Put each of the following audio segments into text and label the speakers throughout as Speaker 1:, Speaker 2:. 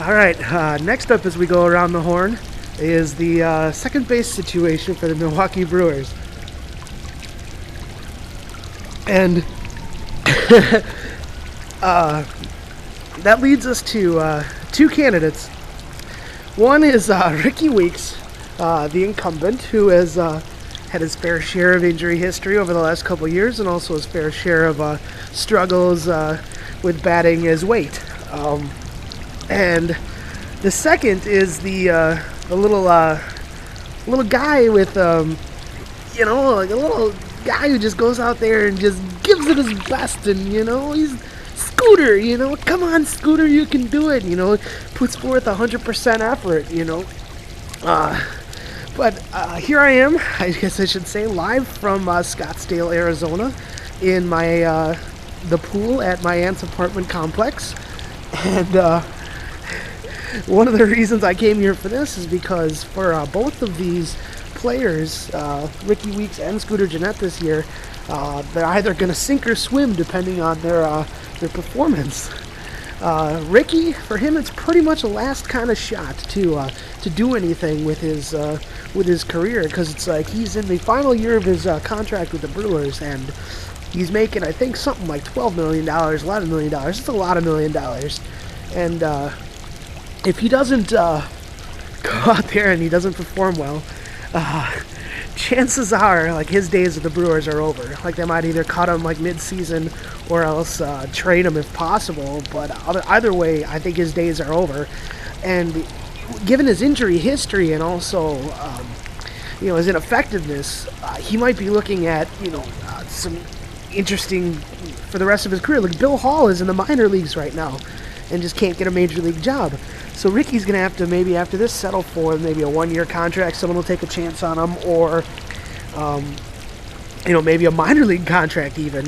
Speaker 1: All right, next up as we go around the horn is the second base situation for the Milwaukee Brewers. And that leads us to two candidates. One is Ricky Weeks, the incumbent, who has had his fair share of injury history over the last couple of years and also his fair share of struggles with batting his weight. And the second is the little guy with like a little guy who just goes out there and just gives it his best, and he's Scooter. Come on, Scooter, you can do it. Puts forth 100% effort. But here I am, I guess I should say, live from Scottsdale, Arizona, in my the pool at my aunt's apartment complex. And one of the reasons I came here for this is because for both of these players, Ricky Weeks and Scooter Gennett this year, they're either going to sink or swim depending on their performance. Ricky, for him, it's pretty much a last kind of shot to do anything with his career, because it's like he's in the final year of his contract with the Brewers, and he's making, I think, something like $12 million, $11 million. It's a lot of $1 million. And if he doesn't go out there and he doesn't perform well, chances are, like, his days with the Brewers are over. Like, they might either cut him like mid-season or else trade him if possible. But either way, I think his days are over. And given his injury history and also his ineffectiveness, he might be looking at some interesting for the rest of his career. Like, Bill Hall is in the minor leagues right now and just can't get a major league job. So Ricky's going to have to, maybe after this, settle for maybe a one-year contract. Someone will take a chance on him, or maybe a minor league contract even.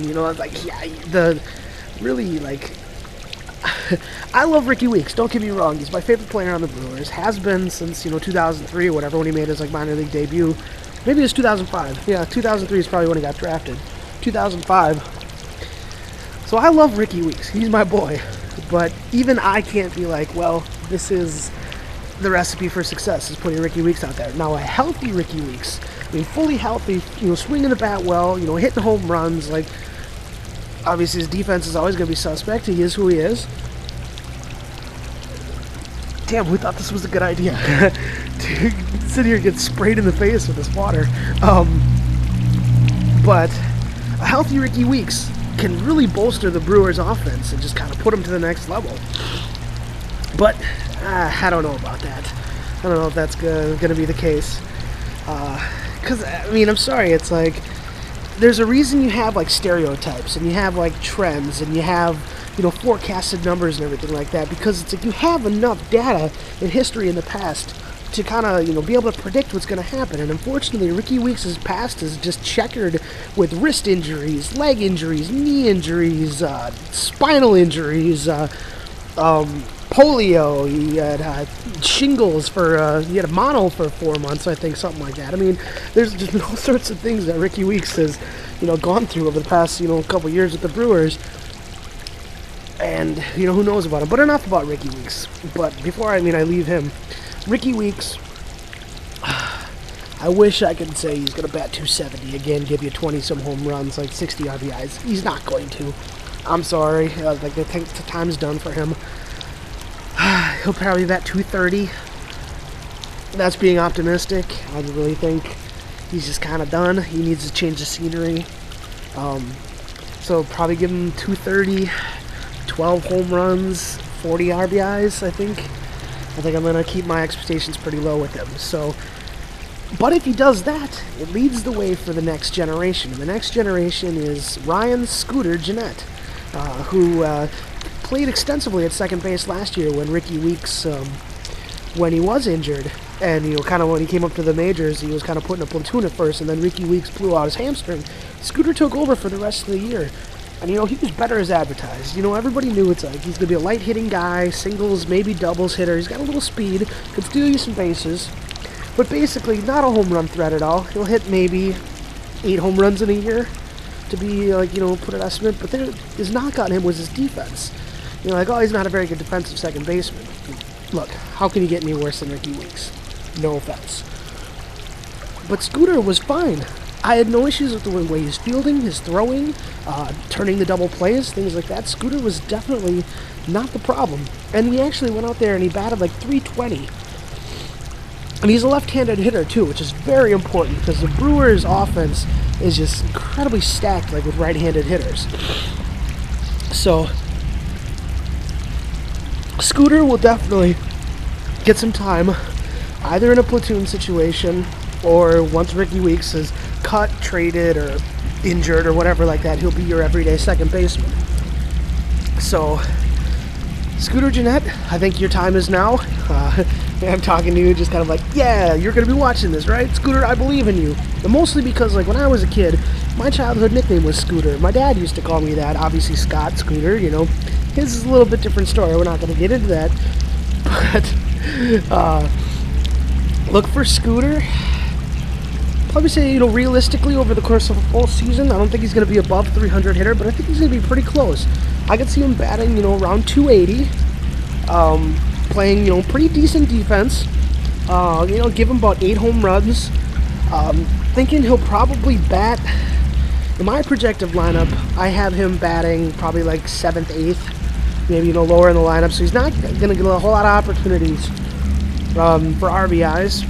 Speaker 1: I love Ricky Weeks, don't get me wrong. He's my favorite player on the Brewers. Has been since 2003 or whatever, when he made his minor league debut. Maybe it was 2005. Yeah, 2003 is probably when he got drafted. 2005. So I love Ricky Weeks. He's my boy. But even I can't be like, well, this is the recipe for success, is putting Ricky Weeks out there. Now, a healthy Ricky Weeks, fully healthy, swinging the bat well, hitting home runs, like, obviously his defense is always going to be suspect. He is who he is. Damn, who thought this was a good idea? To sit here and get sprayed in the face with this water. But a healthy Ricky Weeks can really bolster the Brewers' offense and just kind of put them to the next level. But I don't know about that. I don't know if that's going to be the case. Because, I'm sorry, it's like, there's a reason you have, like, stereotypes, and you have, like, trends, and you have, forecasted numbers and everything like that, because it's like you have enough data in history in the past to kind of, be able to predict what's going to happen. And unfortunately, Ricky Weeks' past is just checkered with wrist injuries, leg injuries, knee injuries, spinal injuries, polio. He had shingles he had a mono for 4 months, I think, something like that. There's just been all sorts of things that Ricky Weeks has, gone through over the past, couple years with the Brewers. And, who knows about him. But enough about Ricky Weeks. But before I leave him, Ricky Weeks, I wish I could say he's going to bat 270 again, give you 20-some home runs, like 60 RBIs. He's not going to. I'm sorry. The time's done for him. He'll probably bat 230. That's being optimistic. I really think he's just kind of done. He needs to change the scenery. So probably give him 230, 12 home runs, 40 RBIs, I think. I think I'm going to keep my expectations pretty low with him. So, but if he does that, it leads the way for the next generation. And the next generation is Ryan Scooter Gennett, who played extensively at second base last year when Ricky Weeks, when he was injured. And, kind of when he came up to the majors, he was kind of putting a platoon at first, and then Ricky Weeks blew out his hamstring. Scooter took over for the rest of the year. And, he was better as advertised. Everybody knew it's like he's going to be a light-hitting guy, singles, maybe doubles hitter. He's got a little speed, could steal you some bases. But basically, not a home run threat at all. He'll hit maybe 8 home runs in a year to be, put an estimate. But his knock on him was his defense. He's not a very good defensive second baseman. look, how can you get any worse than Ricky Weeks? No offense. But Scooter was fine. I had no issues with the way he's fielding, his throwing, turning the double plays, things like that. Scooter was definitely not the problem. And he actually went out there and he batted like 320. And he's a left-handed hitter too, which is very important because the Brewers' offense is just incredibly stacked, like with right-handed hitters. So Scooter will definitely get some time, either in a platoon situation or once Ricky Weeks is cut, traded, or injured or whatever like that, he'll be your everyday second baseman. So, Scooter Gennett, I think your time is now. I'm talking to you just kind of like, yeah, you're going to be watching this, right? Scooter, I believe in you. And mostly because, like, when I was a kid, my childhood nickname was Scooter. My dad used to call me that. Obviously, Scott Scooter, you know. His is a little bit different story. We're not going to get into that. But, look for Scooter. Probably say, you know, realistically over the course of a full season, I don't think he's going to be above 300 hitter, but I think he's going to be pretty close. I could see him batting, you know, around 280, playing, you know, pretty decent defense, you know, give him about 8 home runs. Thinking he'll probably bat, in my projected lineup, I have him batting probably like 7th, 8th, maybe, you know, lower in the lineup, so he's not going to get a whole lot of opportunities for RBIs.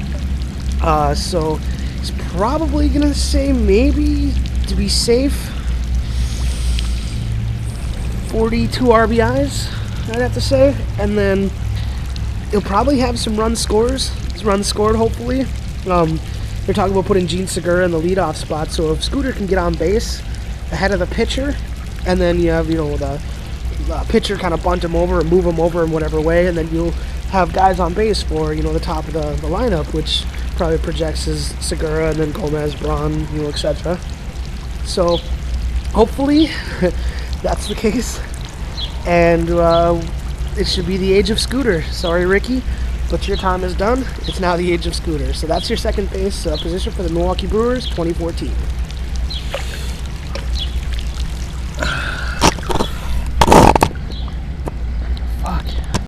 Speaker 1: So he's probably going to say maybe, to be safe, 42 RBIs, I'd have to say. And then he'll probably have some run scores. His runs scored, hopefully. They're talking about putting Gene Segura in the leadoff spot, so if Scooter can get on base ahead of the pitcher, and then you have, you know, the pitcher kind of bunt him over or move him over in whatever way, and then you'll have guys on base for, you know, the top of the lineup, which probably projects as Segura and then Gomez, Braun, you know, etc. So hopefully that's the case, and it should be the age of Scooter. Sorry, Ricky, but your time is done. It's now the age of Scooter. So that's your second base position for the Milwaukee Brewers 2014.